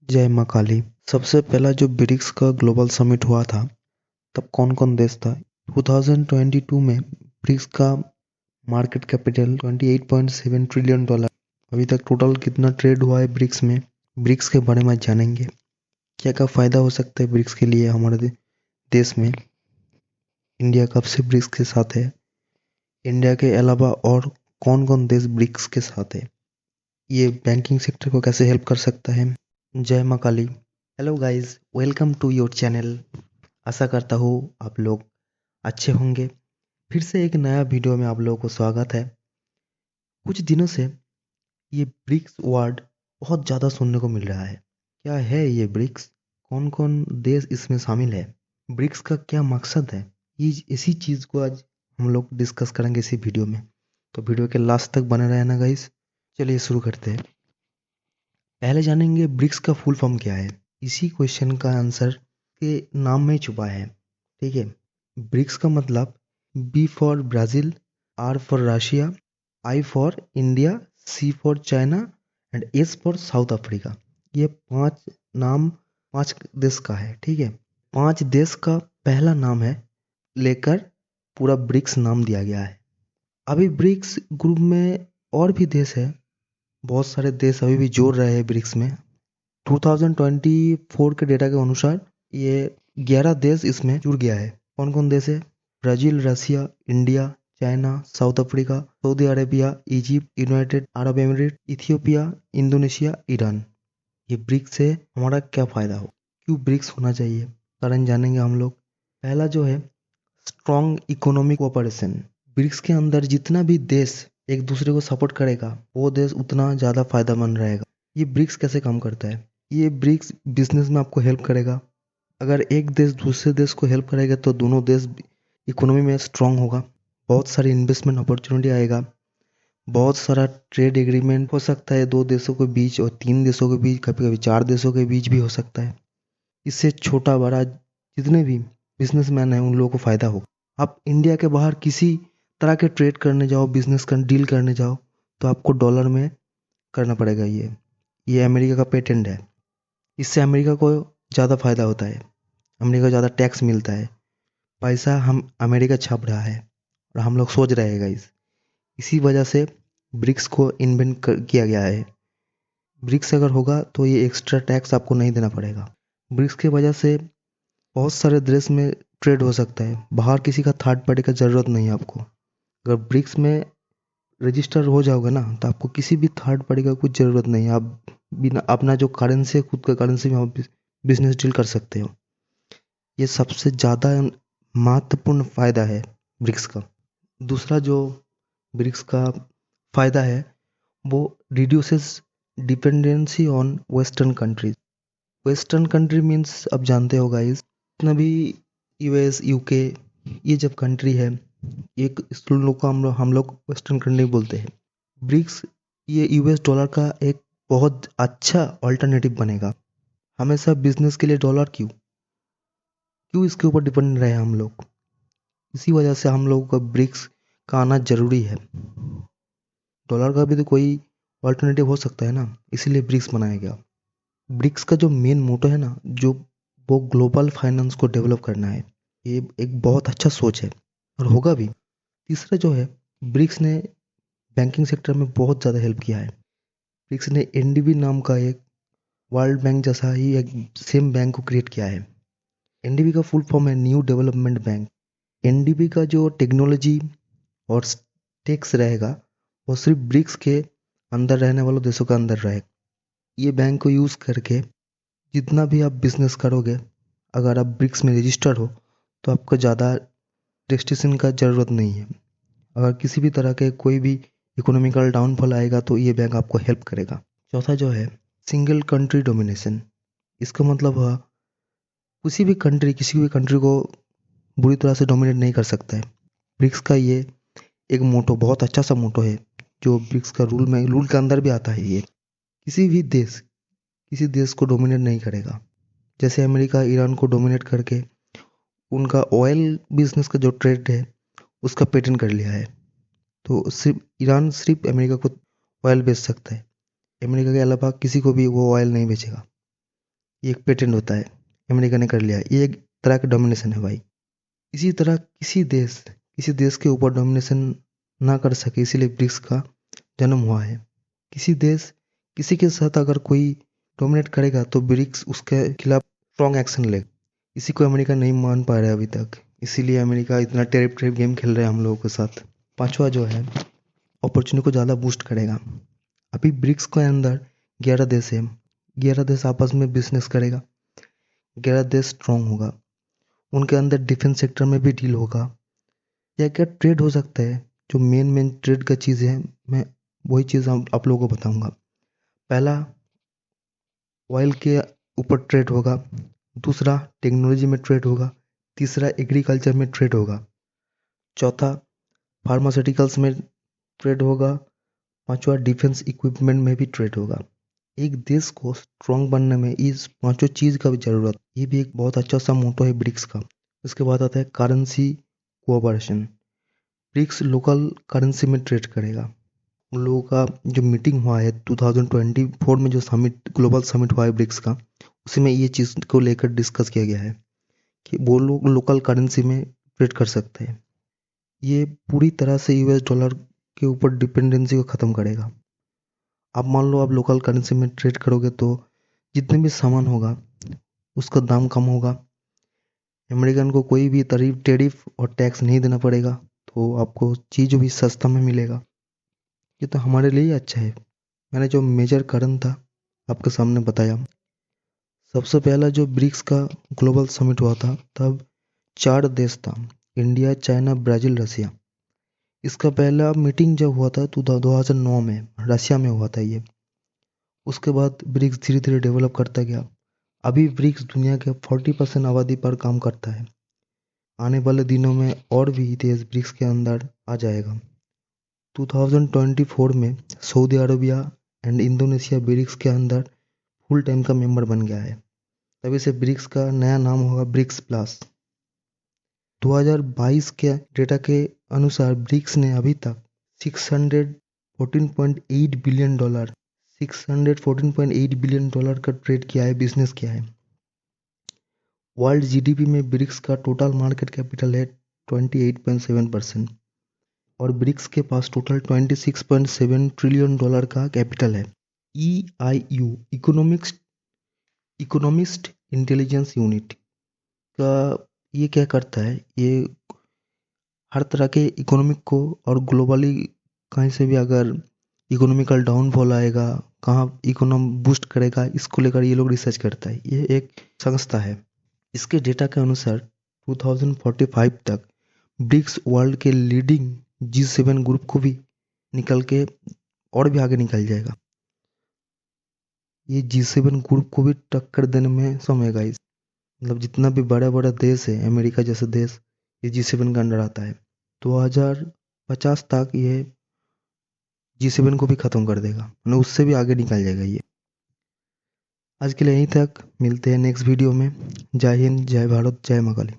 जय माँ काली। सबसे पहला जो ब्रिक्स का ग्लोबल समिट हुआ था तब कौन कौन देश था? 2022 में ब्रिक्स का मार्केट कैपिटल $28.7 ट्रिलियन। अभी तक टोटल कितना ट्रेड हुआ है ब्रिक्स में, ब्रिक्स के बारे में आज जानेंगे। क्या क्या फ़ायदा हो सकता है ब्रिक्स के लिए हमारे देश में। इंडिया कब से ब्रिक्स के साथ है, इंडिया के अलावा और कौन कौन देश ब्रिक्स के साथ है, ये बैंकिंग सेक्टर को कैसे हेल्प कर सकता है। जय माँ Kali. Hello guys, welcome to your channel. आशा करता हूँ आप लोग अच्छे होंगे। फिर से एक नया वीडियो में आप लोगों को स्वागत है। कुछ दिनों से ये ब्रिक्स वर्ड बहुत ज़्यादा सुनने को मिल रहा है। क्या है ये ब्रिक्स, कौन कौन देश इसमें शामिल है, ब्रिक्स का क्या मकसद है, ये इसी चीज़ को आज हम लोग डिस्कस करेंगे इसी वीडियो में। तो वीडियो के लास्ट तक बने रहना गाइस। चलिए शुरू करते हैं। पहले जानेंगे ब्रिक्स का फुल फॉर्म क्या है। इसी क्वेश्चन का आंसर के नाम में छुपा है। ठीक है, ब्रिक्स का मतलब B for Brazil, R for Russia, I for India, C for China and S for South Africa. ये पांच देश का है। ठीक है, पांच देश का पहला नाम है लेकर पूरा ब्रिक्स नाम दिया गया है। अभी ब्रिक्स ग्रुप में और भी देश है, बहुत सारे देश अभी भी जोड़ रहे हैं ब्रिक्स में। 2024 के डेटा के अनुसार ये 11 देश इसमें जुड़ गया है। कौन कौन देश है? Brazil, Russia, India, China, south Africa, Saudi Arabia, Egypt, United Arab emirate, Ethiopia, Indonesia, Iran. ये ब्रिक्स से हमारा क्या फ़ायदा हो, क्यों ब्रिक्स होना चाहिए, कारण जानेंगे हम लोग। पहला जो है स्ट्रॉन्ग इकोनॉमिक कोऑपरेशन। ब्रिक्स के अंदर जितना भी देश एक दूसरे को सपोर्ट करेगा वो देश उतना ज़्यादा फायदेमंद रहेगा। ये ब्रिक्स कैसे काम करता है? ये ब्रिक्स बिजनेस में आपको हेल्प करेगा। अगर एक देश दूसरे देश को हेल्प करेगा तो दोनों देश इकोनॉमी में स्ट्रांग होगा, बहुत सारी इन्वेस्टमेंट अपॉर्चुनिटी आएगा, बहुत सारा ट्रेड एग्रीमेंट हो सकता है दो देशों के बीच और तीन देशों के बीच, कभी कभी चार देशों के बीच भी हो सकता है। इससे छोटा बड़ा जितने भी बिजनेसमैन हैं उन लोगों को फ़ायदा होगा। आप इंडिया के बाहर किसी तरह के ट्रेड करने जाओ, बिजनेस कर डील करने जाओ तो आपको डॉलर में करना पड़ेगा। ये अमेरिका का पेटेंट है। इससे अमेरिका को ज़्यादा फ़ायदा होता है, अमेरिका को ज़्यादा टैक्स मिलता है, पैसा हम अमेरिका छाप रहा है और हम लोग सोच रहे हैं गाइस। इसी वजह से ब्रिक्स को किया गया है। ब्रिक्स अगर होगा तो ये एक्स्ट्रा टैक्स आपको नहीं देना पड़ेगा। ब्रिक्स की वजह से बहुत सारे देश में ट्रेड हो सकता है, बाहर किसी का थर्ड पार्टी का ज़रूरत नहीं है आपको। अगर ब्रिक्स में रजिस्टर हो जाओगे ना तो आपको किसी भी थर्ड पार्टी का कुछ ज़रूरत नहीं है। आप बिना अपना जो करेंसी है खुद का करेंसी में आप बिजनेस डील कर सकते हो। ये सबसे ज़्यादा महत्वपूर्ण फ़ायदा है ब्रिक्स का। दूसरा जो ब्रिक्स का फ़ायदा है वो reduces dependency on western countries. Western country means अब जानते हो गाइस, जितना भी यूएस यूके ये जब कंट्री है, एक इस लोग को हम लोग वेस्टर्न कंट्री बोलते हैं। ब्रिक्स ये यूएस डॉलर का एक बहुत अच्छा अल्टरनेटिव बनेगा। हमेशा बिजनेस के लिए डॉलर क्यों क्यों इसके ऊपर डिपेंड रहे हम लोग। इसी वजह से हम लोगों का ब्रिक्स का आना जरूरी है। डॉलर का भी तो कोई अल्टरनेटिव हो सकता है ना, इसीलिए ब्रिक्स बनाया गया। ब्रिक्स का जो मेन मोटो है ना, जो वो ग्लोबल फाइनेंस को डेवलप करना है। ये एक बहुत अच्छा सोच है और होगा भी। तीसरा जो है, ब्रिक्स ने बैंकिंग सेक्टर में बहुत ज़्यादा हेल्प किया है। ब्रिक्स ने एनडीबी नाम का एक वर्ल्ड बैंक जैसा ही एक सेम बैंक को क्रिएट किया है। एनडीबी का फुल फॉर्म है न्यू डेवलपमेंट बैंक। एनडीबी का जो टेक्नोलॉजी और टैक्स रहेगा वो सिर्फ ब्रिक्स के अंदर रहने वालों देशों के अंदर रहेगा। ये बैंक को यूज़ करके जितना भी आप बिजनेस करोगे, अगर आप ब्रिक्स में रजिस्टर्ड हो तो आपको ज़्यादा रजिस्ट्रेशन का ज़रूरत नहीं है। अगर किसी भी तरह के कोई भी इकोनॉमिकल डाउनफॉल आएगा तो ये बैंक आपको हेल्प करेगा। चौथा जो है सिंगल कंट्री डोमिनेशन। इसका मतलब हुआ किसी भी कंट्री को बुरी तरह से डोमिनेट नहीं कर सकता है। ब्रिक्स का ये एक मोटो बहुत अच्छा सा मोटो है जो ब्रिक्स का रूल के अंदर भी आता है। ये किसी देश को डोमिनेट नहीं करेगा। जैसे अमेरिका ईरान को डोमिनेट करके उनका ऑयल बिजनेस का जो ट्रेड है उसका पेटेंट कर लिया है, तो सिर्फ अमेरिका को ऑयल बेच सकता है। अमेरिका के अलावा किसी को भी वो ऑयल नहीं बेचेगा। ये एक पेटेंट होता है, अमेरिका ने कर लिया। ये एक तरह का डोमिनेशन है भाई। इसी तरह किसी देश के ऊपर डोमिनेशन ना कर सके, इसीलिए ब्रिक्स का जन्म हुआ है। किसी के साथ अगर कोई डोमिनेट करेगा तो ब्रिक्स उसके खिलाफ स्ट्रॉन्ग एक्शन लेगा। इसी को अमेरिका नहीं मान पा रहा है अभी तक, इसीलिए अमेरिका इतना टेरिफ गेम खेल रहा है हम लोगों के साथ। पांचवा जो है, अपॉर्चुनिटी को ज़्यादा बूस्ट करेगा। अभी ब्रिक्स के अंदर 11 देश है, 11 देश आपस में बिजनेस करेगा, 11 देश स्ट्रॉन्ग होगा। उनके अंदर डिफेंस सेक्टर में भी डील होगा। क्या क्या ट्रेड हो सकता है, जो मेन ट्रेड का चीज़ है, मैं वही चीज़ आप लोगों को बताऊंगा। पहला, ऑयल के ऊपर ट्रेड होगा। दूसरा, टेक्नोलॉजी में ट्रेड होगा। तीसरा, एग्रीकल्चर में ट्रेड होगा। चौथा, फार्मास्यूटिकल्स में ट्रेड होगा। पांचवा, डिफेंस इक्विपमेंट में भी ट्रेड होगा। एक देश को स्ट्रांग बनने में इस पांचों चीज़ का भी जरूरत, ये भी एक बहुत अच्छा सा मोटो है ब्रिक्स का। उसके बाद आता है currency cooperation. BRICS local currency में ट्रेड करेगा। उन लोगों का जो मीटिंग हुआ है 2024 में, जो समिट, ग्लोबल समिट हुआ है ब्रिक्स का, उसी में ये चीज़ को लेकर डिस्कस किया गया है कि वो लोग लोकल करेंसी में ट्रेड कर सकते हैं। ये पूरी तरह से यूएस डॉलर के ऊपर डिपेंडेंसी को ख़त्म करेगा। आप मान लो आप लोकल करेंसी में ट्रेड करोगे तो जितने भी सामान होगा उसका दाम कम होगा। अमेरिकन को कोई भी टेरिफ और टैक्स नहीं देना पड़ेगा, तो आपको चीज़ भी सस्ता में मिलेगा। ये तो हमारे लिए ही अच्छा है। मैंने जो मेजर कारण था आपके सामने बताया। सबसे पहला जो ब्रिक्स का ग्लोबल समिट हुआ था, तब 4 देश था, इंडिया, चाइना, ब्राज़ील, रसिया। इसका पहला मीटिंग जब हुआ था तो 2009 में रसिया में हुआ था ये। उसके बाद ब्रिक्स धीरे धीरे डेवलप करता गया। अभी ब्रिक्स दुनिया के 40% आबादी पर काम करता है। आने वाले दिनों में और भी देश ब्रिक्स के अंदर आ जाएगा। 2024 में Saudi Arabia and Indonesia BRICS के अंदर फुल टाइम का मेंबर बन गया है। तभी से ब्रिक्स का नया नाम होगा ब्रिक्स प्लस। 2022 के डेटा के अनुसार ब्रिक्स ने अभी तक 614.8 बिलियन डॉलर 614.8 बिलियन डॉलर का ट्रेड किया है, बिजनेस किया है। वर्ल्ड जीडीपी में ब्रिक्स का टोटल मार्केट कैपिटल है 28.7%, और ब्रिक्स के पास टोटल 26.7 ट्रिलियन डॉलर का कैपिटल है। EIU, इकोनॉमिस्ट इंटेलिजेंस यूनिट का ये क्या करता है, ये हर तरह के इकोनॉमिक को और ग्लोबली कहीं से भी अगर इकोनॉमिकल डाउनफॉल आएगा, कहाँ इकोनॉमी बूस्ट करेगा, इसको लेकर ये लोग रिसर्च करता है। ये एक संस्था है। इसके डेटा के अनुसार 2045 तक ब्रिक्स वर्ल्ड के लीडिंग G7 ग्रुप को भी निकल के और भी आगे निकल जाएगा। ये G7 ग्रुप को भी टक्कर देने में सक्षम है गाइस। मतलब जितना भी बड़ा बड़ा देश है, अमेरिका जैसे देश, ये G7 के अंडर आता है। 2050 तक ये G7 को भी खत्म कर देगा, मतलब उससे भी आगे निकल जाएगा ये। आज के लिए यहीं तक, मिलते हैं नेक्स्ट वीडियो में। जय हिंद, जय भारत, जय महाकाली।